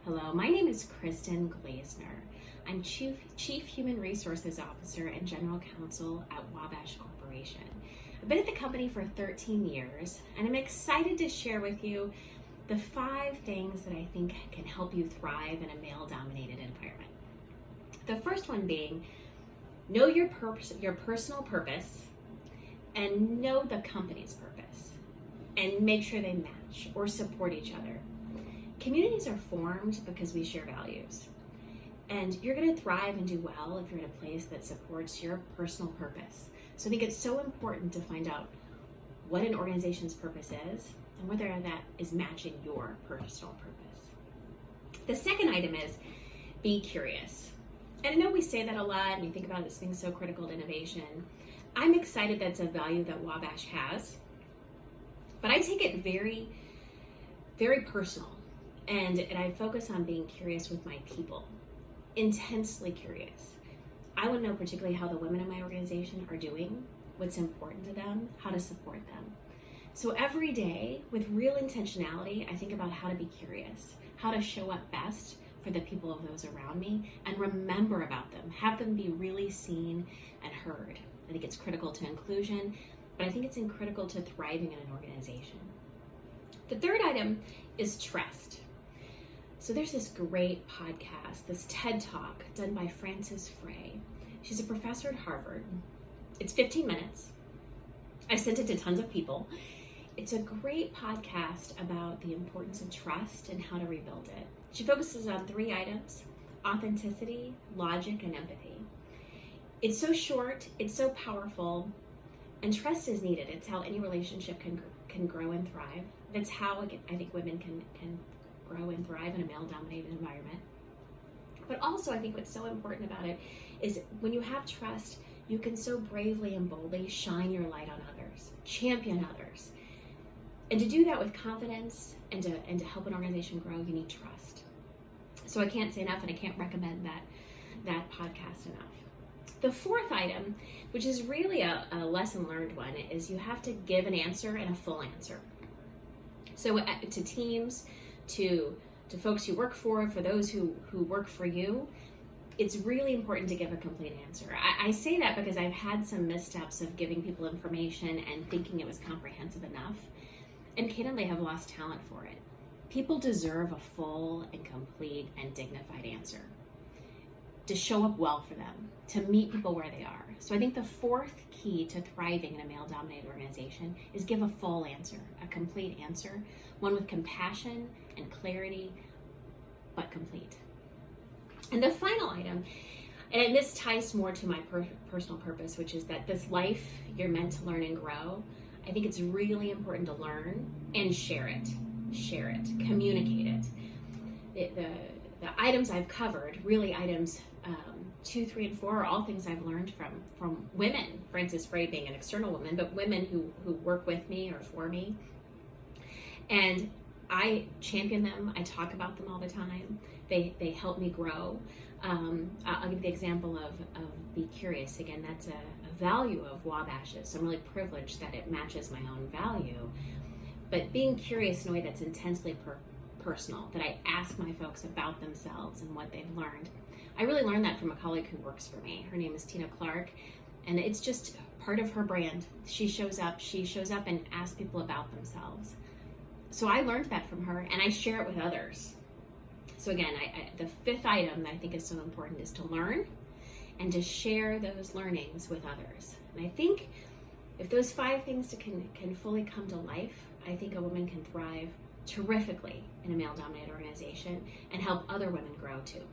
Hello, my name is Kristin Glazner. I'm Chief Human Resources Officer and General Counsel at Wabash Corporation. I've been at the company for 13 years, and I'm excited to share with you the 5 things that I think can help you thrive in a male-dominated environment. The first one being, know your personal purpose and know the company's purpose, and make sure they match or support each other. Communities are formed because we share values, and you're going to thrive and do well if you're in a place that supports your personal purpose. So I think it's so important to find out what an organization's purpose is and whether that is matching your personal purpose. The second item is be curious. And I know we say that a lot and we think about it as being so critical to innovation. I'm excited that's a value that Wabash has, but I take it very, very personal. And I focus on being curious with my people, intensely curious. I want to know particularly how the women in my organization are doing, what's important to them, how to support them. So every day, with real intentionality, I think about how to be curious, how to show up best for the people of those around me, and remember about them, have them be really seen and heard. I think it's critical to inclusion, but I think it's critical to thriving in an organization. The third item is trust. So there's this great podcast, this TED Talk done by Frances Frey. She's a professor at Harvard. It's 15 minutes. I've sent it to tons of people. It's a great podcast about the importance of trust and how to rebuild it. She focuses on 3 items: authenticity, logic, and empathy. It's so short, it's so powerful, and trust is needed. It's how any relationship can grow and thrive. That's how I think women can grow and thrive in a male-dominated environment. But also, I think what's so important about it is when you have trust, you can so bravely and boldly shine your light on others, champion others. And to do that with confidence and to help an organization grow, you need trust. So I can't say enough, and I can't recommend that podcast enough. The fourth item, which is really a lesson learned one, is you have to give an answer and a full answer. So to teams, to folks you work for those who work for you, it's really important to give a complete answer. I say that because I've had some missteps of giving people information and thinking it was comprehensive enough, and candidly have lost talent for it. People deserve a full and complete and dignified answer, to show up well for them, to meet people where they are. So I think the fourth key to thriving in a male-dominated organization is give a full answer, a complete answer, one with compassion and clarity, but complete. And the final item, and this ties more to my personal purpose, which is that this life you're meant to learn and grow. I think it's really important to learn and share it, communicate it. The items I've covered, really items 2, 3, and 4 are all things I've learned from women, Frances Frey being an external woman, but women who work with me or for me. And I champion them. I talk about them all the time. They help me grow. I'll give the example of be curious. Again, that's a value of Wabash's. So I'm really privileged that it matches my own value. But being curious in a way that's intensely personal, that I ask my folks about themselves and what they've learned. I really learned that from a colleague who works for me. Her name is Tina Clark, and it's just part of her brand. She shows up and asks people about themselves. So I learned that from her, and I share it with others. So again, the fifth item that I think is so important is to learn and to share those learnings with others. And I think if those 5 things can fully come to life, I think a woman can thrive terrifically in a male-dominated organization and help other women grow too.